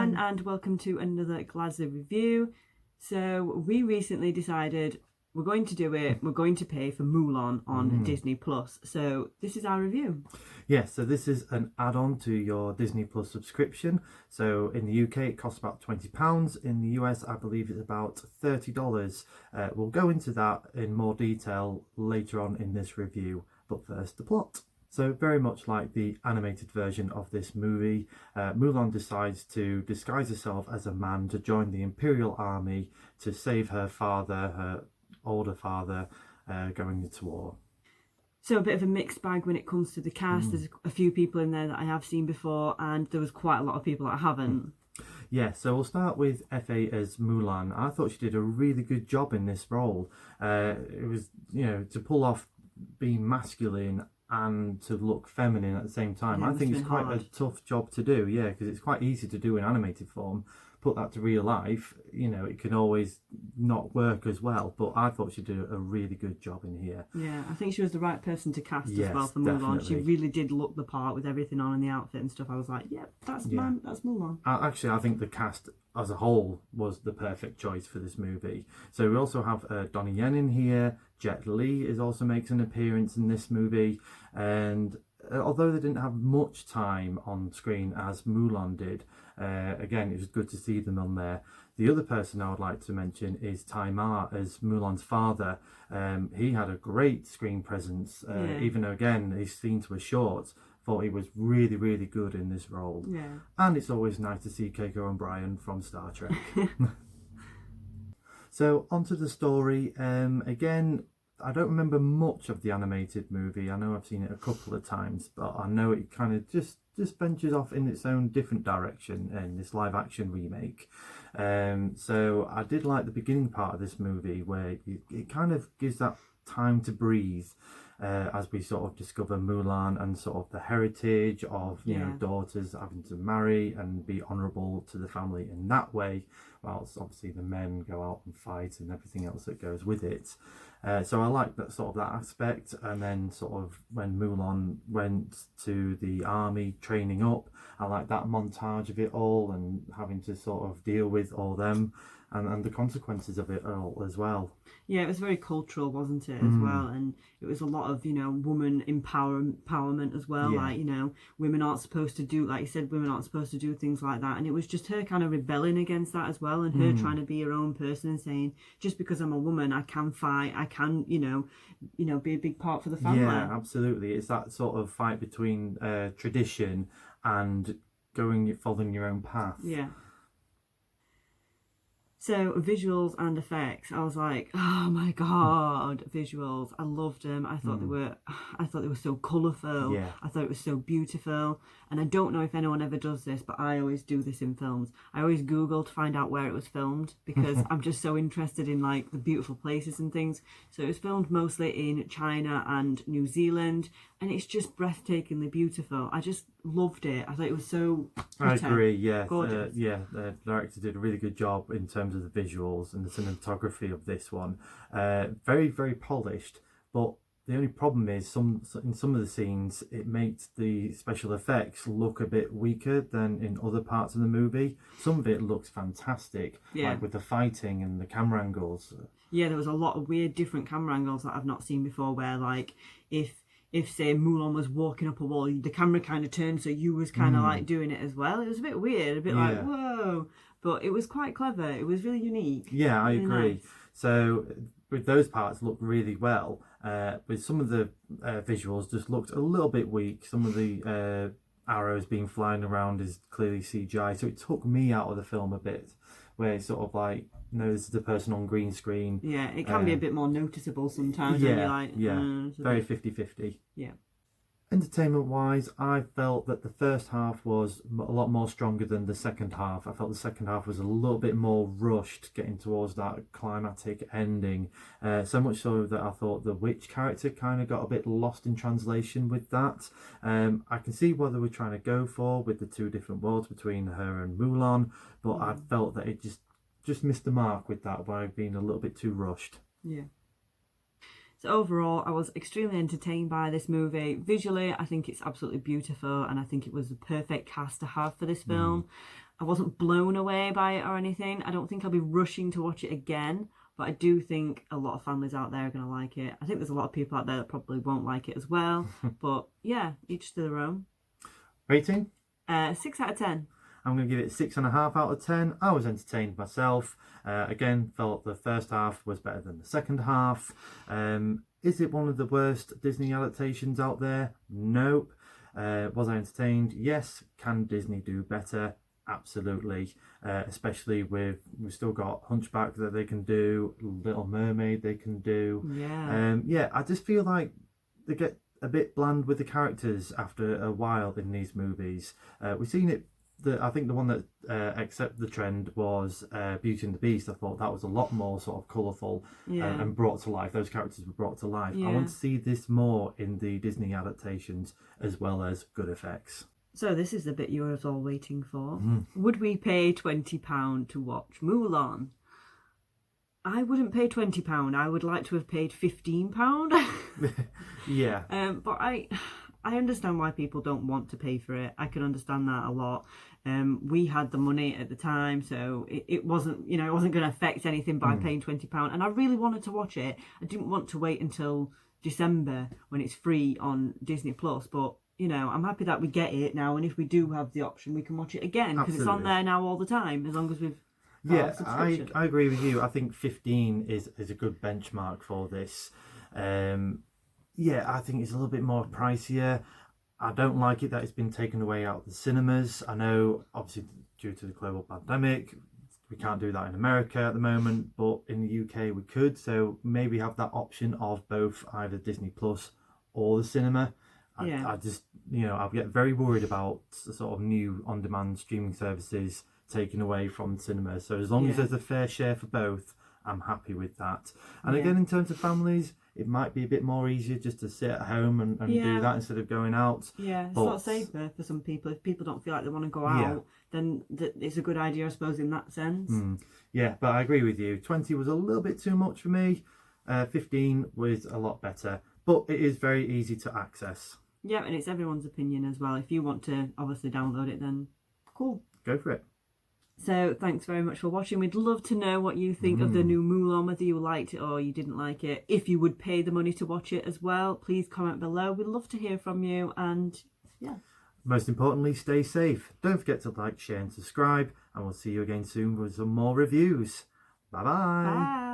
everyone, and welcome to another Gladsley review. So we recently decided we're going to do it. We're going to pay for Mulan on Disney Plus. So this is our review. Yeah, so this is an add-on to your Disney Plus subscription. So in the UK it costs about £20. In the US I believe it's about $30. We'll go into that in more detail later on in this review, but first the plot. So very much like the animated version of this movie, Mulan decides to disguise herself as a man to join the Imperial Army to save her father, her older father, going into war. So a bit of a mixed bag when it comes to the cast. There's a few people in there that I have seen before, and there was quite a lot of people that I haven't. Yeah, so we'll start with F.A. as Mulan. I thought she did a really good job in this role. It was, to pull off being masculine and to look feminine at the same time. Yeah, I think it's quite hard. a tough job to do, yeah, because it's quite easy to do in animated form. Put that to real life, it can always not work as well. But I thought she did a really good job in here. Yeah, I think she was the right person to cast Yes, as well for Mulan. definitely. She really did look the part with everything on in the outfit and stuff. I was like, yep, that's Mulan. Actually, I think the cast as a whole was the perfect choice for this movie. So we also have Donnie Yen in here. Jet Li also makes an appearance in this movie, and although they didn't have much time on screen as Mulan did, again, it was good to see them on there. The other person I would like to mention is Tai Ma as Mulan's father. He had a great screen presence, even though, again, his scenes were short. Thought he was really, really good in this role. Yeah. And it's always nice to see Keiko O'Brien from Star Trek. So, onto the story. Again, I don't remember much of the animated movie. I know I've seen it a couple of times, but I know it kind of just ventures off in its own different direction in this live action remake. So I did like the beginning part of this movie where it kind of gives that time to breathe as we sort of discover Mulan and sort of the heritage of daughters having to marry and be honourable to the family in that way, whilst obviously the men go out and fight and everything else that goes with it. So I like that sort of that aspect. And then sort of when Mulan went to the army training up, I like that montage of it all and having to sort of deal with all them and the consequences of it all as well. Yeah, it was very cultural, wasn't it, as well? And it was a lot of, woman empowerment as well. Yeah. Like, women aren't supposed to do, like you said, women aren't supposed to do things like that. And it was just her kind of rebelling against that as well, and her trying to be her own person and saying, just because I'm a woman, I can fight, I can, be a big part for the family. Yeah, absolutely. It's that sort of fight between tradition and following your own path. Yeah. So visuals and effects, I was like, oh my god, visuals! I loved them. I thought they were so colourful. Yeah. I thought it was so beautiful. And I don't know if anyone ever does this, but I always do this in films. I always Google to find out where it was filmed because I'm just so interested in like the beautiful places and things. So it was filmed mostly in China and New Zealand, and it's just breathtakingly beautiful. I just loved it. I thought it was so pretty, I agree, yeah. gorgeous. The director did a really good job in terms of the visuals and the cinematography of this one. Very, very polished, but the only problem is in some of the scenes it makes the special effects look a bit weaker than in other parts of the movie. Some of it looks fantastic, like with the fighting and the camera angles. Yeah, there was a lot of weird different camera angles that I've not seen before, where like if say Mulan was walking up a wall, the camera kind of turned so you was kind of like doing it as well. It was a bit weird, a bit like whoa, but it was quite clever. It was really unique. Yeah, I really agree. nice. So with those parts looked really well. With some of the visuals just looked a little bit weak. Some of the arrows being flying around is clearly CGI, so it took me out of the film a bit, where it's sort of like, this is the person on green screen. Yeah, it can be a bit more noticeable sometimes. Yeah, when you're like, very 50-50. Yeah. Entertainment wise, I felt that the first half was a lot more stronger than the second half. I felt the second half was a little bit more rushed, getting towards that climatic ending. So much so that I thought the witch character kind of got a bit lost in translation with that. I can see what they were trying to go for with the two different worlds between her and Mulan, but I felt that it just missed the mark with that by being a little bit too rushed. Yeah. So overall, I was extremely entertained by this movie. Visually, I think it's absolutely beautiful, and I think it was the perfect cast to have for this film. I wasn't blown away by it or anything. I don't think I'll be rushing to watch it again, but I do think a lot of families out there are going to like it. I think there's a lot of people out there that probably won't like it as well. But yeah, each to their own. Rating? 6 out of 10. I'm going to give it 6.5 out of 10. I was entertained myself. Again, felt the first half was better than the second half. Is it one of the worst Disney adaptations out there? Nope. Was I entertained? Yes. Can Disney do better? Absolutely. Especially we've still got Hunchback that they can do, Little Mermaid they can do. Yeah. I just feel like they get a bit bland with the characters after a while in these movies. We've seen it. I think the one that accepted the trend was Beauty and the Beast. I thought that was a lot more sort of colourful and brought to life. Those characters were brought to life. I want to see this more in the Disney adaptations as well as good effects. So this is the bit you were all waiting for. Would we pay £20 to watch Mulan? I wouldn't pay £20. I would like to have paid £15. Yeah. But I understand why people don't want to pay for it. I can understand that a lot. We had the money at the time, so it wasn't, it wasn't going to affect anything by paying £20. And I really wanted to watch it. I didn't want to wait until December when it's free on Disney Plus, but I'm happy that we get it now, and if we do have the option, we can watch it again because it's on there now all the time, as long as we've got I agree with you. I think 15 is a good benchmark for this. I think it's a little bit more pricier. I don't like it that it's been taken away out of the cinemas. I know, obviously, due to the global pandemic, we can't do that in America at the moment, but in the UK we could. So maybe have that option of both either Disney Plus or the cinema. I just, I get very worried about the sort of new on-demand streaming services taken away from cinemas. So as long as there's a fair share for both, I'm happy with that. And again, in terms of families, it might be a bit more easier just to sit at home and do that instead of going out. Yeah, it's a lot safer for some people. If people don't feel like they want to go out, then it's a good idea, I suppose, in that sense. Yeah, but I agree with you. 20 was a little bit too much for me. 15 was a lot better. But it is very easy to access. Yeah, and it's everyone's opinion as well. If you want to obviously download it, then cool. Go for it. So thanks very much for watching. We'd love to know what you think of the new Mulan, whether you liked it or you didn't like it. If you would pay the money to watch it as well, please comment below. We'd love to hear from you, and most importantly, stay safe. Don't forget to like, share and subscribe, and we'll see you again soon with some more reviews. Bye-bye. Bye.